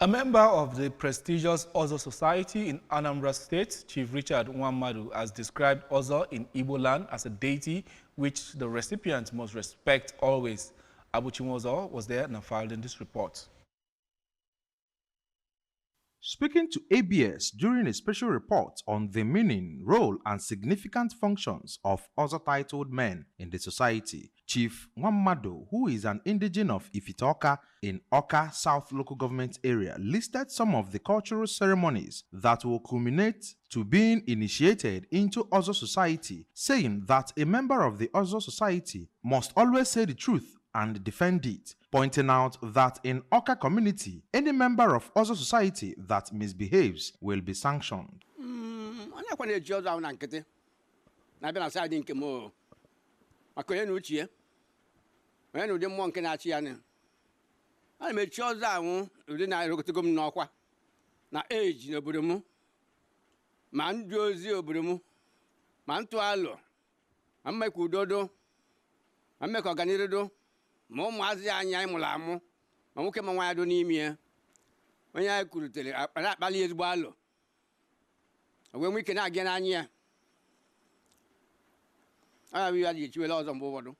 A member of the prestigious Ozo Society in Anambra State, Chief Richard Nwammadu, has described Ozo in Igbo land as a deity which the recipient must respect always. Abuchimozo was there and filed in this report. Speaking to ABS during a special report on the meaning, role, and significant functions of Ozo-titled men in the society, Chief Nwammadu, who is an indigene of Ifitoka in Oka South Local Government Area, listed some of the cultural ceremonies that will culminate to being initiated into Ozo Society, saying that a member of the Ozo Society must always say the truth and defend it, pointing out that in Oka community, any member of Ozo Society that misbehaves will be sanctioned. Mazi anya mulamu mamuke manwa do n'ime onye anyị kurutere akpali ezigbo alụ ogwe nwike na-aga n'anya ya ji chiwele ọzọ mgbe ụfọdụ.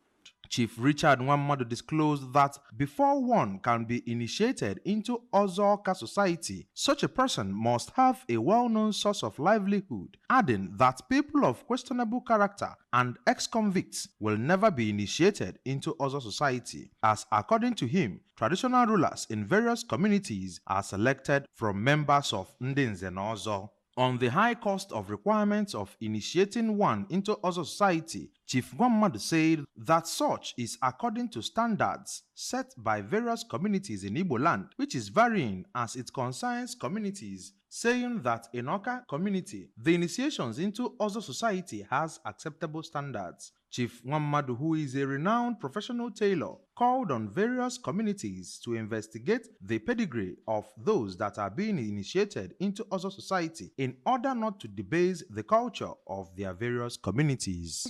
Chief Richard Nwammadu disclosed that before one can be initiated into Ozo-Oka society, such a person must have a well-known source of livelihood, adding that people of questionable character and ex-convicts will never be initiated into Ozo society, as according to him, traditional rulers in various communities are selected from members of Ndinze na Ozo. On the high cost of requirements of initiating one into Ozo society, Chief Nwammadu said that such is according to standards set by various communities in Igbo land, which is varying as it concerns communities, saying that in Oka community, the initiations into Ozo society has acceptable standards. Chief Nwammadu, who is a renowned professional tailor, called on various communities to investigate the pedigree of those that are being initiated into Ozo society in order not to debase the culture of their various communities.